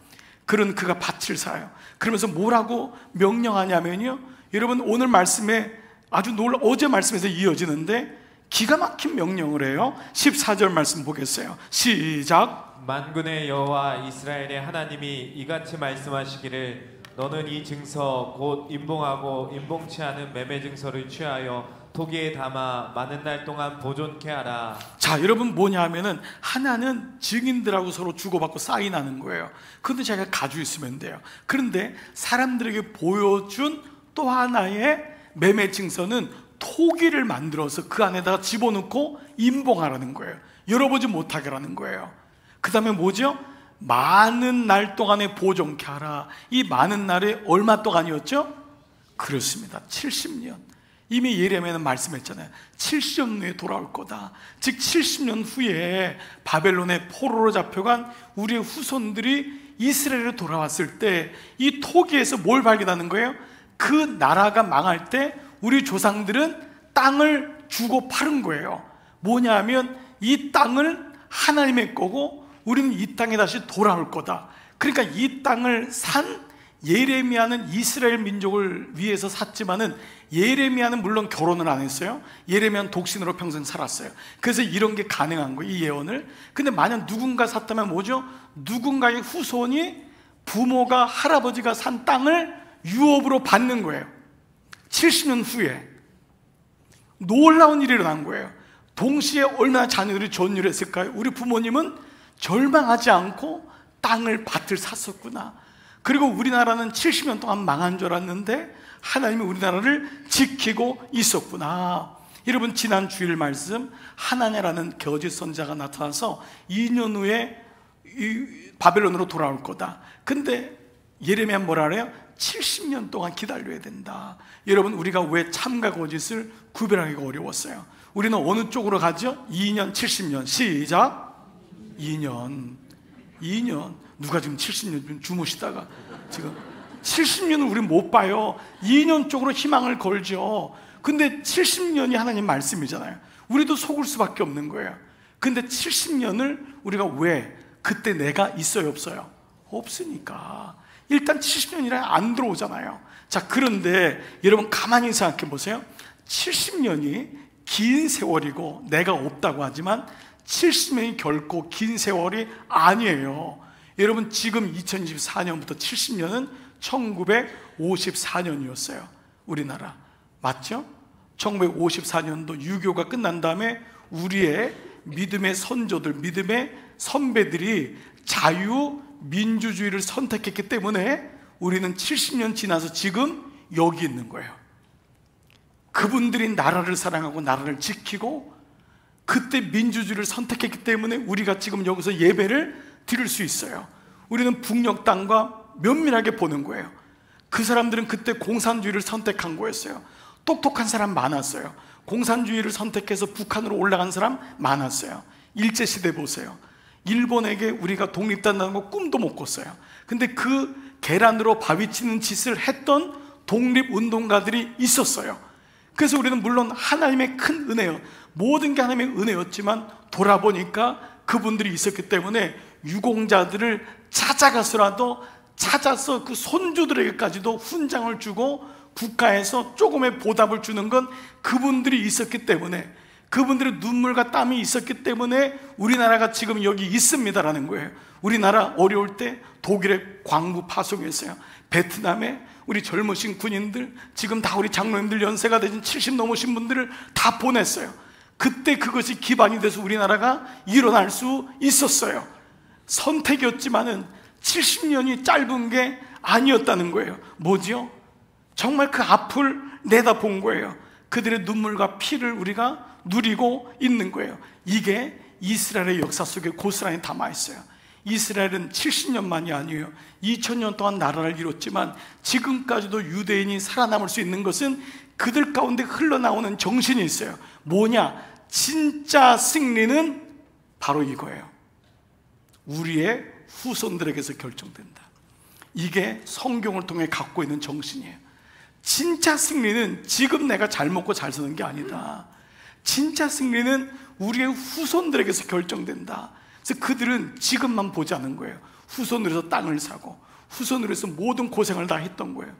그런 그가 밭을 사요. 그러면서 뭐라고 명령하냐면요, 여러분 오늘 말씀에 어제 말씀에서 이어지는데 기가 막힌 명령을 해요. 14절 말씀 보겠어요. 시작. 만군의 여호와 이스라엘의 하나님이 이같이 말씀하시기를 너는 이 증서 곧 임봉하고 임봉치 않은 매매 증서를 취하여 토기에 담아 많은 날 동안 보존케 하라. 자, 여러분 뭐냐 하면은 하나는 증인들하고 서로 주고받고 사인하는 거예요. 그런데 자기가 가지고 있으면 돼요. 그런데 사람들에게 보여준 또 하나의 매매 증서는 토기를 만들어서 그 안에다가 집어넣고 임봉하라는 거예요. 열어보지 못하게 하라는 거예요. 그 다음에 뭐죠? 많은 날 동안에 보존케 하라. 이 많은 날이 얼마 동안이었죠? 그렇습니다. 70년. 이미 예레미야는 말씀했잖아요. 70년 후에 돌아올 거다. 즉 70년 후에 바벨론의 포로로 잡혀간 우리의 후손들이 이스라엘에 돌아왔을 때 이 토기에서 뭘 발견하는 거예요? 그 나라가 망할 때 우리 조상들은 땅을 주고 팔은 거예요. 뭐냐면 이 땅을 하나님의 거고 우리는 이 땅에 다시 돌아올 거다. 그러니까 이 땅을 산 예레미야는 이스라엘 민족을 위해서 샀지만은 예레미야는 물론 결혼을 안 했어요. 예레미야는 독신으로 평생 살았어요. 그래서 이런 게 가능한 거예요, 이 예언을. 근데 만약 누군가 샀다면 뭐죠? 누군가의 후손이 부모가 할아버지가 산 땅을 유업으로 받는 거예요. 70년 후에 놀라운 일이 일어난 거예요. 동시에 얼마나 자녀들이 전율했을까요? 우리 부모님은 절망하지 않고 밭을 샀었구나. 그리고 우리나라는 70년 동안 망한 줄 알았는데 하나님이 우리나라를 지키고 있었구나. 여러분 지난 주일 말씀 하나냐라는 거짓 선지자가 나타나서 2년 후에 바벨론으로 돌아올 거다. 근데 예레미야 뭐라 그래요? 70년 동안 기다려야 된다. 여러분 우리가 왜 참과 거짓을 구별하기가 어려웠어요? 우리는 어느 쪽으로 가죠? 2년, 70년. 시작. 2년. 누가 지금 70년 주무시다가 지금 70년을 우리 못 봐요. 2년 쪽으로 희망을 걸죠. 근데 70년이 하나님 말씀이잖아요. 우리도 속을 수밖에 없는 거예요. 근데 70년을 우리가 왜 그때 내가 있어요, 없어요? 없으니까 일단 70년이라 안 들어오잖아요. 자, 그런데 여러분 가만히 생각해 보세요. 70년이 긴 세월이고 내가 없다고 하지만 70년이 결코 긴 세월이 아니에요. 여러분 지금 2024년부터 70년은 1954년이었어요. 우리나라 맞죠? 1954년도 유교가 끝난 다음에 우리의 믿음의 선조들, 믿음의 선배들이 자유민주주의를 선택했기 때문에 우리는 70년 지나서 지금 여기 있는 거예요. 그분들이 나라를 사랑하고 나라를 지키고 그때 민주주의를 선택했기 때문에 우리가 지금 여기서 예배를 드릴 수 있어요. 우리는 북녘 땅과 면밀하게 보는 거예요. 그 사람들은 그때 공산주의를 선택한 거였어요. 똑똑한 사람 많았어요. 공산주의를 선택해서 북한으로 올라간 사람 많았어요. 일제시대 보세요. 일본에게 우리가 독립된다는 거 꿈도 못 꿨어요. 근데 그 계란으로 바위 치는 짓을 했던 독립운동가들이 있었어요. 그래서 우리는 물론 하나님의 큰 은혜요, 모든 게 하나님의 은혜였지만 돌아보니까 그분들이 있었기 때문에 유공자들을 찾아서 그 손주들에게까지도 훈장을 주고 국가에서 조금의 보답을 주는 건 그분들이 있었기 때문에, 그분들의 눈물과 땀이 있었기 때문에 우리나라가 지금 여기 있습니다라는 거예요. 우리나라 어려울 때 독일에 광부 파송했어요. 베트남에 우리 젊으신 군인들, 지금 다 우리 장로님들 연세가 되신 70 넘으신 분들을 다 보냈어요. 그때 그것이 기반이 돼서 우리나라가 일어날 수 있었어요. 선택이었지만은 70년이 짧은 게 아니었다는 거예요. 뭐지요? 정말 그 앞을 내다본 거예요. 그들의 눈물과 피를 우리가 누리고 있는 거예요. 이게 이스라엘의 역사 속에 고스란히 담아 있어요. 이스라엘은 70년만이 아니에요. 2000년 동안 나라를 이뤘지만 지금까지도 유대인이 살아남을 수 있는 것은 그들 가운데 흘러나오는 정신이 있어요. 뭐냐? 진짜 승리는 바로 이거예요. 우리의 후손들에게서 결정된다. 이게 성경을 통해 갖고 있는 정신이에요. 진짜 승리는 지금 내가 잘 먹고 잘 사는 게 아니다. 진짜 승리는 우리의 후손들에게서 결정된다. 그래서 그들은 지금만 보지 않은 거예요. 후손으로서 땅을 사고 후손으로서 모든 고생을 다 했던 거예요.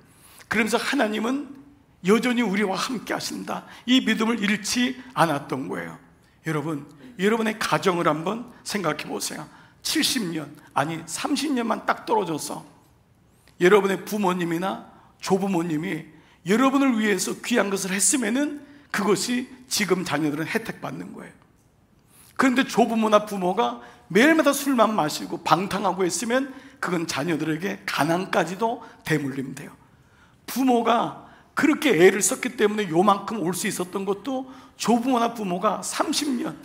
그러면서 하나님은 여전히 우리와 함께 하신다, 이 믿음을 잃지 않았던 거예요. 여러분, 여러분의 가정을 한번 생각해 보세요. 70년, 아니 30년만 딱 떨어져서 여러분의 부모님이나 조부모님이 여러분을 위해서 귀한 것을 했으면은 그것이 지금 자녀들은 혜택받는 거예요. 그런데 조부모나 부모가 매일마다 술만 마시고 방탕하고 했으면 그건 자녀들에게 가난까지도 대물림 돼요. 부모가 그렇게 애를 썼기 때문에 요만큼 올 수 있었던 것도 조부모나 부모가 30년,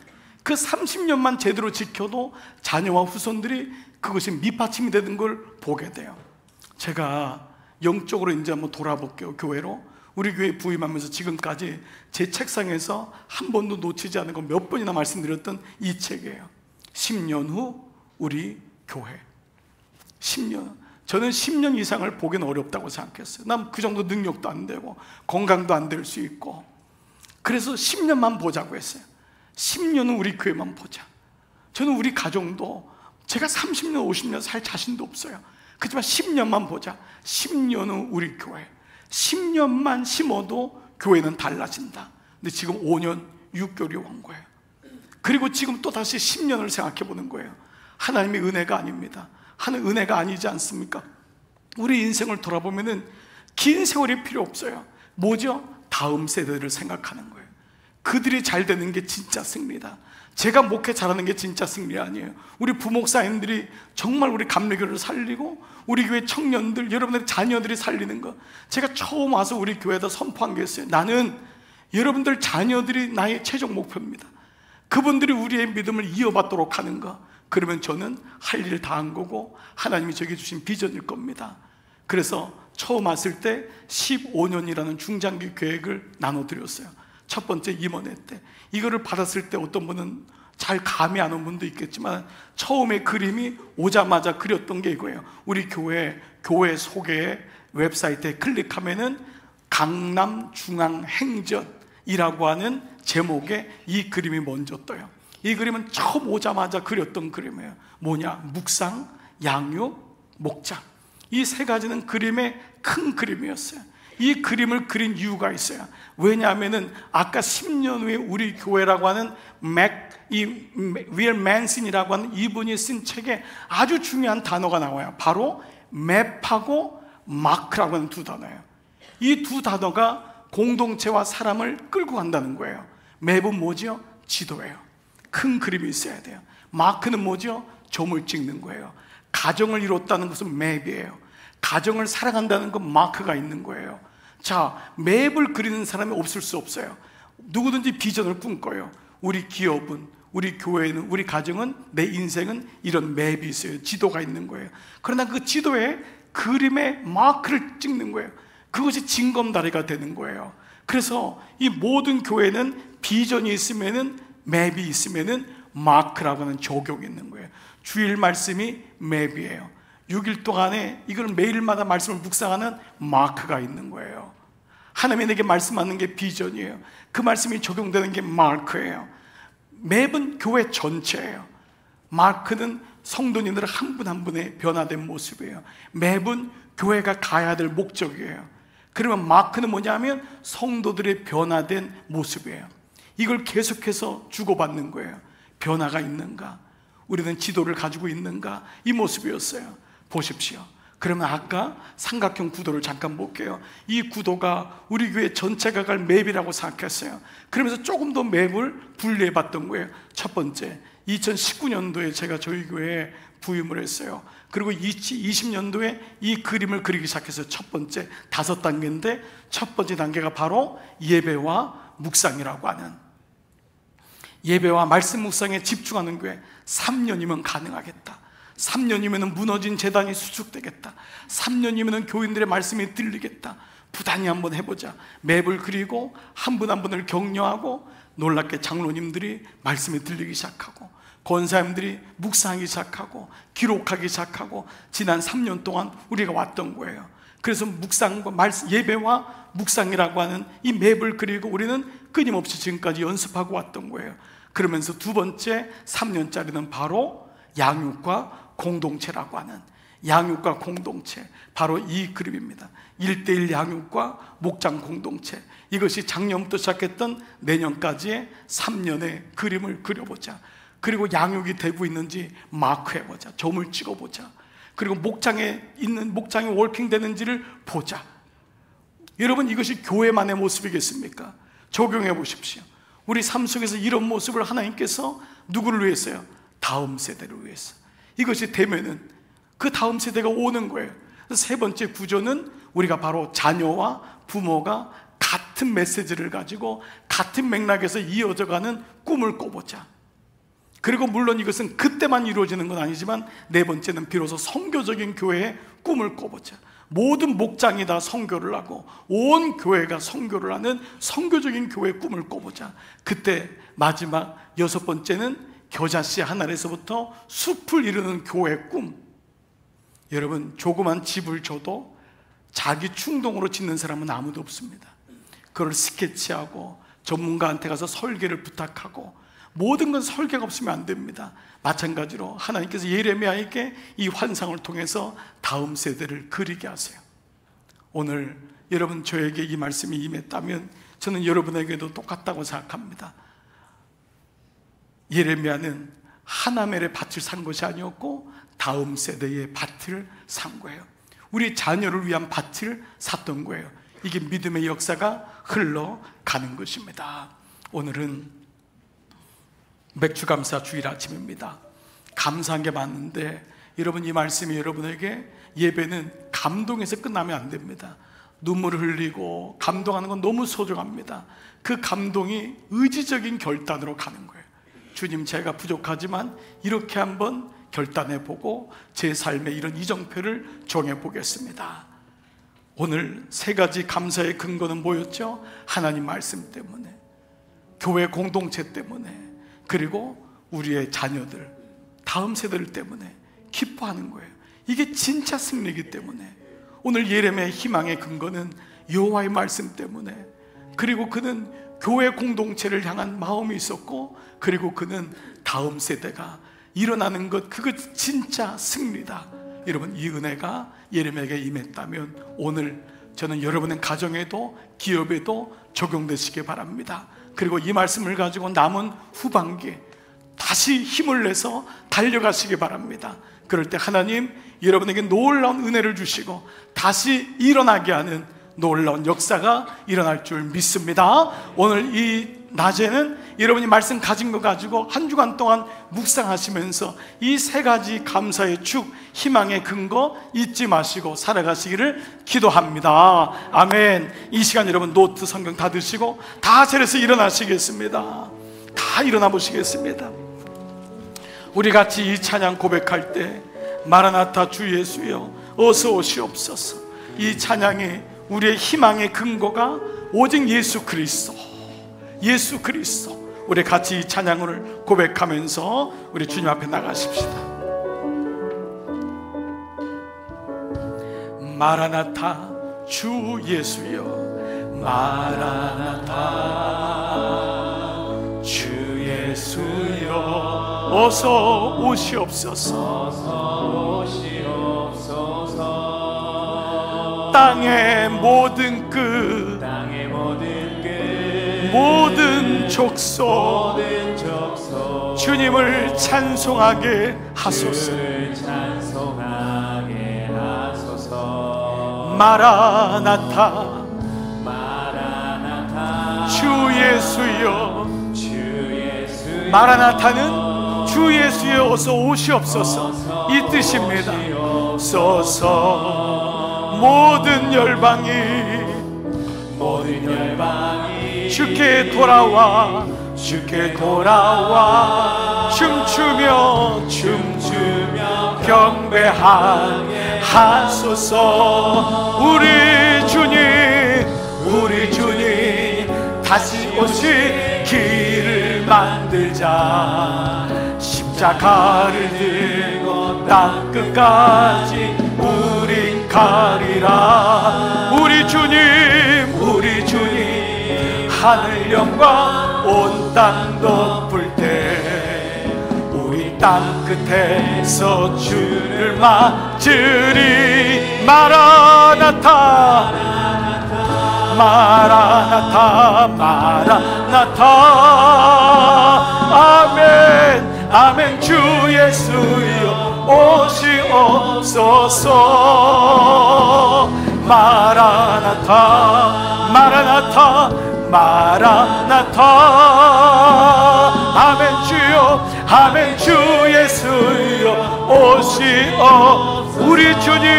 그 30년만 제대로 지켜도 자녀와 후손들이 그것이 밑받침이 되는 걸 보게 돼요. 제가 영적으로 이제 한번 돌아볼게요. 교회로 우리 교회 부임하면서 지금까지 제 책상에서 한 번도 놓치지 않은 거 몇 번이나 말씀드렸던 이 책이에요. 10년 후 우리 교회. 10년, 저는 10년 이상을 보기는 어렵다고 생각했어요. 난 그 정도 능력도 안 되고 건강도 안 될 수 있고, 그래서 10년만 보자고 했어요. 10년은 우리 교회만 보자. 저는 우리 가정도 제가 30년 50년 살 자신도 없어요. 그렇지만 10년만 보자. 10년은 우리 교회. 10년만 심어도 교회는 달라진다. 근데 지금 5년 6개월이 온 거예요. 그리고 지금 또 다시 10년을 생각해 보는 거예요. 하나님의 은혜가 아닙니다. 하는 은혜가 아니지 않습니까? 우리 인생을 돌아보면은 긴 세월이 필요 없어요. 뭐죠? 다음 세대를 생각하는 거예요. 그들이 잘 되는 게 진짜 승리다. 제가 목회 잘하는 게 진짜 승리 아니에요. 우리 부목사님들이 정말 우리 감리교를 살리고 우리 교회 청년들, 여러분들의 자녀들이 살리는 거, 제가 처음 와서 우리 교회에다 선포한 게 있어요. 나는 여러분들 자녀들이 나의 최종 목표입니다. 그분들이 우리의 믿음을 이어받도록 하는 거, 그러면 저는 할 일 다 한 거고 하나님이 저에게 주신 비전일 겁니다. 그래서 처음 왔을 때 15년이라는 중장기 계획을 나눠드렸어요. 첫 번째 임원회 때 이거를 받았을 때 어떤 분은 잘 감이 안 온 분도 있겠지만 처음에 그림이 오자마자 그렸던 게 이거예요. 우리 교회 소개 웹사이트에 클릭하면은 강남중앙행전이라고 하는 제목의 이 그림이 먼저 떠요. 이 그림은 처음 오자마자 그렸던 그림이에요. 뭐냐? 묵상, 양육, 목장. 이 세 가지는 그림의 큰 그림이었어요. 이 그림을 그린 이유가 있어요. 왜냐하면은 아까 10년 후에 우리 교회라고 하는 윌 맨슨이라고 하는 이분이 쓴 책에 아주 중요한 단어가 나와요. 바로 맵하고 마크라고 하는 두 단어예요. 이 두 단어가 공동체와 사람을 끌고 간다는 거예요. 맵은 뭐죠? 지도예요. 큰 그림이 있어야 돼요. 마크는 뭐죠? 점을 찍는 거예요. 가정을 이뤘다는 것은 맵이에요. 가정을 살아간다는 건 마크가 있는 거예요. 자, 맵을 그리는 사람이 없을 수 없어요. 누구든지 비전을 꿈꿔요. 우리 기업은, 우리 교회는, 우리 가정은, 내 인생은 이런 맵이 있어요. 지도가 있는 거예요. 그러나 그 지도에 그림에 마크를 찍는 거예요. 그것이 징검다리가 되는 거예요. 그래서 이 모든 교회는 비전이 있으면은, 맵이 있으면은 마크라고 하는 조경이 있는 거예요. 주일 말씀이 맵이에요. 6일 동안에 이걸 매일마다 말씀을 묵상하는 마크가 있는 거예요. 하나님이 내게 말씀하는 게 비전이에요. 그 말씀이 적용되는 게 마크예요. 맵은 교회 전체예요. 마크는 성도님들 한 분 한 분의 변화된 모습이에요. 맵은 교회가 가야 될 목적이에요. 그러면 마크는 뭐냐면 성도들의 변화된 모습이에요. 이걸 계속해서 주고받는 거예요. 변화가 있는가? 우리는 지도를 가지고 있는가? 이 모습이었어요. 보십시오. 그러면 아까 삼각형 구도를 잠깐 볼게요. 이 구도가 우리 교회 전체가 갈 맵이라고 생각했어요. 그러면서 조금 더 맵을 분리해 봤던 거예요. 첫 번째, 2019년도에 제가 저희 교회에 부임을 했어요. 그리고 2020년도에 이 그림을 그리기 시작했어요. 첫 번째 5단계인데 첫 번째 단계가 바로 예배와 묵상이라고 하는, 예배와 말씀 묵상에 집중하는 교회. 3년이면 가능하겠다. 3년이면 무너진 재단이 수축되겠다. 3년이면 교인들의 말씀이 들리겠다. 부단히 한번 해보자. 맵을 그리고 한 분 한 분을 격려하고, 놀랍게 장로님들이 말씀이 들리기 시작하고, 권사님들이 묵상하기 시작하고, 기록하기 시작하고, 지난 3년 동안 우리가 왔던 거예요. 그래서 묵상과 예배와 묵상이라고 하는 이 맵을 그리고 우리는 끊임없이 지금까지 연습하고 왔던 거예요. 그러면서 두 번째 3년짜리는 바로 양육과 공동체라고 하는, 양육과 공동체, 바로 이 그림입니다. 1:1 양육과 목장 공동체, 이것이 작년부터 시작했던 내년까지의 3년의 그림을 그려보자. 그리고 양육이 되고 있는지 마크해보자. 점을 찍어보자. 그리고 목장에 있는, 목장이 워킹되는지를 보자. 여러분, 이것이 교회만의 모습이겠습니까? 적용해 보십시오. 우리 삶 속에서 이런 모습을 하나님께서 누구를 위해서요? 다음 세대를 위해서. 이것이 되면은 그 다음 세대가 오는 거예요. 세 번째 구조는 우리가 바로 자녀와 부모가 같은 메시지를 가지고 같은 맥락에서 이어져가는 꿈을 꿔보자. 그리고 물론 이것은 그때만 이루어지는 건 아니지만, 네 번째는 비로소 선교적인 교회의 꿈을 꿔보자. 모든 목장이 다 선교를 하고 온 교회가 선교를 하는 선교적인 교회의 꿈을 꿔보자. 그때 마지막 여섯 번째는 겨자씨 하나에서부터 숲을 이루는 교회의 꿈. 여러분, 조그만 집을 줘도 자기 충동으로 짓는 사람은 아무도 없습니다. 그걸 스케치하고 전문가한테 가서 설계를 부탁하고, 모든 건 설계가 없으면 안 됩니다. 마찬가지로 하나님께서 예레미야에게 이 환상을 통해서 다음 세대를 그리게 하세요. 오늘 여러분, 저에게 이 말씀이 임했다면 저는 여러분에게도 똑같다고 생각합니다. 예레미야는 하나멜의 밭을 산 것이 아니었고 다음 세대의 밭을 산 거예요. 우리 자녀를 위한 밭을 샀던 거예요. 이게 믿음의 역사가 흘러가는 것입니다. 오늘은 맥주감사 주일 아침입니다. 감사한 게 많은데, 여러분, 이 말씀이 여러분에게, 예배는 감동에서 끝나면 안 됩니다. 눈물을 흘리고 감동하는 건 너무 소중합니다. 그 감동이 의지적인 결단으로 가는 거예요. 주님, 제가 부족하지만 이렇게 한번 결단해보고 제 삶의 이런 이정표를 정해보겠습니다. 오늘 세 가지 감사의 근거는 뭐였죠? 하나님 말씀 때문에, 교회 공동체 때문에, 그리고 우리의 자녀들, 다음 세대들 때문에 기뻐하는 거예요. 이게 진짜 승리이기 때문에. 오늘 예레미야의 희망의 근거는 여호와의 말씀 때문에, 그리고 그는 교회 공동체를 향한 마음이 있었고, 그리고 그는 다음 세대가 일어나는 것, 그것 진짜 승리다. 여러분, 이 은혜가 예레미야에게 임했다면 오늘 저는 여러분의 가정에도 기업에도 적용되시기 바랍니다. 그리고 이 말씀을 가지고 남은 후반기에 다시 힘을 내서 달려가시기 바랍니다. 그럴 때 하나님 여러분에게 놀라운 은혜를 주시고 다시 일어나게 하는 놀라운 역사가 일어날 줄 믿습니다. 오늘 이 낮에는 여러분이 말씀 가진 거 가지고 한 주간 동안 묵상하시면서 이 세 가지 감사의 축, 희망의 근거 잊지 마시고 살아가시기를 기도합니다. 아멘. 이 시간 여러분 노트 성경 다 드시고 다 차려서 일어나시겠습니다. 다 일어나 보시겠습니다. 우리 같이 이 찬양 고백할 때, 마라나타 주 예수여 어서 오시옵소서. 이 찬양이 우리의 희망의 근거가 오직 예수 그리스도, 예수 그리스도. 우리 같이 이 찬양을 고백하면서 우리 주님 앞에 나가십시다. 마라나타 주 예수여, 마라나타 주 예수여 어서 오시옵소서. 어서 오시옵소서. 땅의 모든 끝, 땅의 모든 끝, 모든 족속, 모든 족속 주님을 찬송하게 하소서. 주를 찬송하게 하소서. 마라나타 마라나타 주 예수여, 주 예수여. 마라나타는 주 예수여 어서 오시옵소서 이 뜻입니다. 소서 모든 열방이 주께 돌아와, 주께 돌아와 춤추며 예배하게 하소서. 우리 주님 다시 오실 길을 만들자. 십자가를 들고 땅끝까지 우린 가리라. 우리 주님 하늘 영광 온 땅 덮을 때 우리 땅 끝에서 주를 맞으리. 마라나타 마라나타 마라나타. 아멘 아멘. 주 예수여 오시옵소서. 마라나타 마라나타 마라나타. 아멘 주여 아멘. 주 예수여 오시옵소서. 우리 주님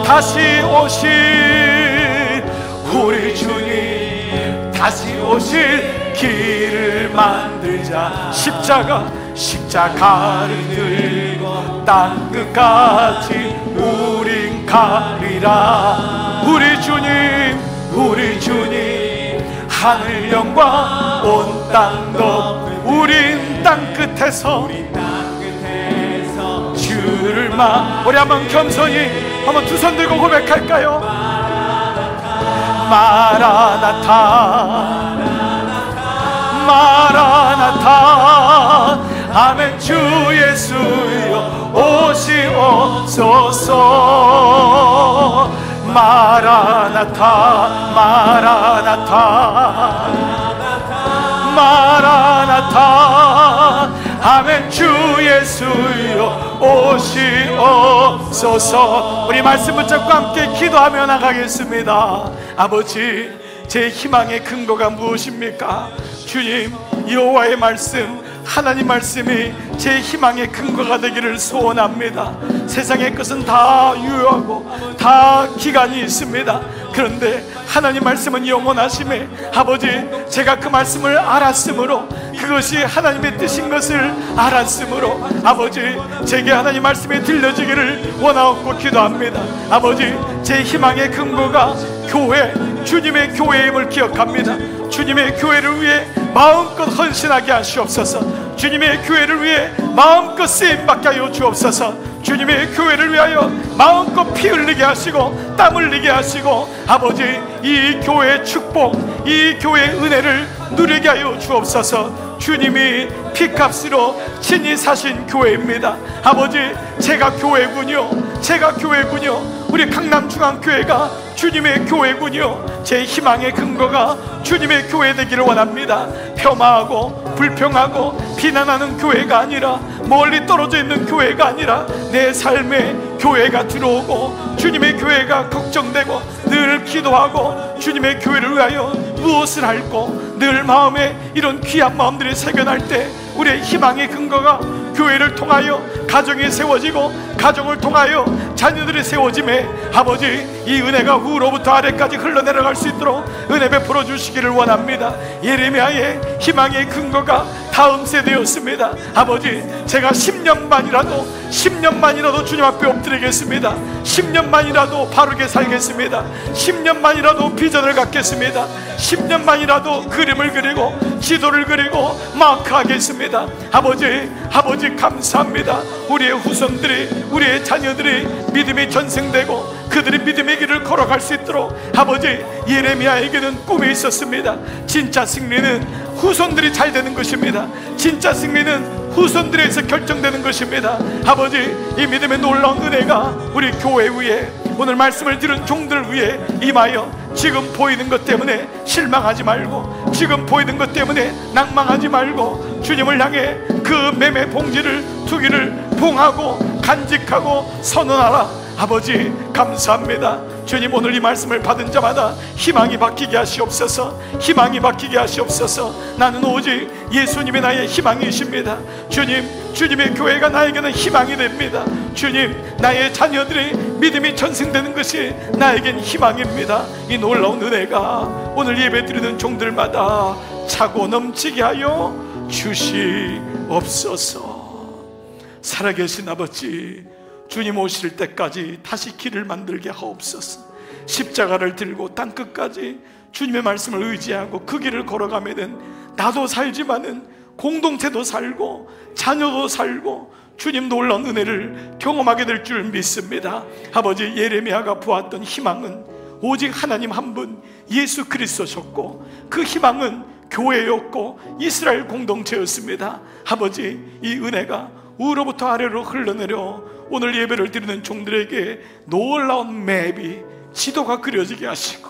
다시 오실, 우리 주님 다시 오실 길을 만들자. 십자가를 들고 땅끝까지 우린 가리라. 우리 주님 하늘 영광 온 땅 덮을 우린 땅끝에서 주를 우리 한번 겸손히 한번 두 손 들고 고백할까요? 마라나타 마라나타. 아멘. 주 예수여 오시옵소서. 마라나타 마라나타 마라나타. 아멘. 주 예수여 오시옵소서. 우리 말씀 붙잡고 함께 기도하며 나가겠습니다. 아버지, 제 희망의 근거가 무엇입니까? 주님, 여호와의 말씀, 하나님 말씀이 제 희망의 근거가 되기를 소원합니다. 세상의 것은 다 유효하고 다 기간이 있습니다. 그런데 하나님 말씀은 영원하심에 아버지, 제가 그 말씀을 알았으므로, 그것이 하나님의 뜻인 것을 알았으므로 아버지, 제게 하나님 말씀이 들려지기를 원하옵고 기도합니다. 아버지, 제 희망의 근거가 교회, 주님의 교회임을 기억합니다. 주님의 교회를 위해 마음껏 헌신하게 하시옵소서. 주님의 교회를 위해 마음껏 쓰임받게 하여 주옵소서. 주님의 교회를 위하여 마음껏 피 흘리게 하시고 땀 흘리게 하시고 아버지, 이 교회의 축복, 이 교회의 은혜를 누리게 하여 주옵소서. 주님이 피값으로 친히 사신 교회입니다. 아버지, 제가 교회군요. 우리 강남중앙교회가 주님의 교회군요. 제 희망의 근거가 주님의 교회 되기를 원합니다. 폄하하고 불평하고 비난하는 교회가 아니라, 멀리 떨어져 있는 교회가 아니라, 내 삶에 교회가 들어오고 주님의 교회가 걱정되고 늘 기도하고 주님의 교회를 위하여 무엇을 할고 늘 마음에 이런 귀한 마음들이 새겨날 때 우리의 희망의 근거가 교회를 통하여 가정이 세워지고, 가정을 통하여 자녀들이 세워짐에 아버지, 이 은혜가 위로부터 아래까지 흘러내려갈 수 있도록 은혜 베풀어 주시기를 원합니다. 예레미야의 희망의 근거가 다음 세대였습니다. 아버지, 제가 10년만이라도 주님 앞에 엎드리겠습니다. 10년만이라도 바르게 살겠습니다. 10년만이라도 비전을 갖겠습니다. 10년만이라도 그림을 그리고 지도를 그리고 마크하겠습니다. 아버지 감사합니다. 우리의 후손들이, 우리의 자녀들이 믿음이 전승되고 그들이 믿음의 길을 걸어갈 수 있도록 아버지, 예레미야에게는 꿈이 있었습니다. 진짜 승리는 후손들이 잘 되는 것입니다. 진짜 승리는 후손들에서 결정되는 것입니다. 아버지, 이 믿음의 놀라운 은혜가 우리 교회 위에, 오늘 말씀을 들은 종들 위에 임하여 지금 보이는 것 때문에 실망하지 말고, 지금 보이는 것 때문에 낭망하지 말고 주님을 향해 그 매매 봉지를 두기를 봉하고 간직하고 선언하라. 아버지 감사합니다. 주님, 오늘 이 말씀을 받은 자마다 희망이 바뀌게 하시옵소서. 희망이 바뀌게 하시옵소서. 나는 오직 예수님이 나의 희망이십니다. 주님, 주님의 교회가 나에게는 희망이 됩니다. 주님, 나의 자녀들이 믿음이 전승되는 것이 나에겐 희망입니다. 이 놀라운 은혜가 오늘 예배드리는 종들마다 차고 넘치게 하여 주시옵소서. 살아계신 아버지, 주님 오실 때까지 다시 길을 만들게 하옵소서. 십자가를 들고 땅끝까지 주님의 말씀을 의지하고 그 길을 걸어가면은 나도 살지만은 공동체도 살고 자녀도 살고 주님 놀라운 은혜를 경험하게 될 줄 믿습니다. 아버지, 예레미야가 보았던 희망은 오직 하나님 한 분 예수 그리스도셨고 그 희망은 교회였고 이스라엘 공동체였습니다. 아버지, 이 은혜가 위로부터 아래로 흘러내려 오늘 예배를 드리는 종들에게 놀라운 맵이, 지도가 그려지게 하시고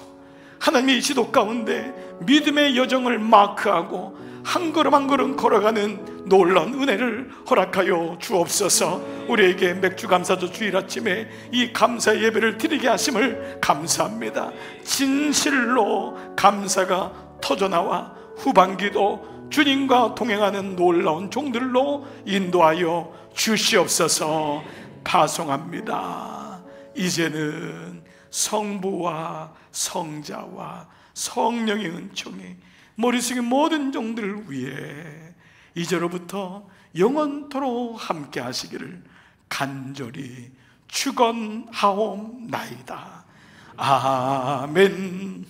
하나님의 지도 가운데 믿음의 여정을 마크하고 한 걸음 한 걸음 걸어가는 놀라운 은혜를 허락하여 주옵소서. 우리에게 맥주 감사조 주일 아침에 이 감사 예배를 드리게 하심을 감사합니다. 진실로 감사가 터져나와 후반기도 주님과 동행하는 놀라운 종들로 인도하여 주시옵소서. 파송합니다. 이제는 성부와 성자와 성령의 은총이 머리 숙인 모든 종들을 위해 이제로부터 영원토록 함께 하시기를 간절히 축원하옵나이다. 아멘.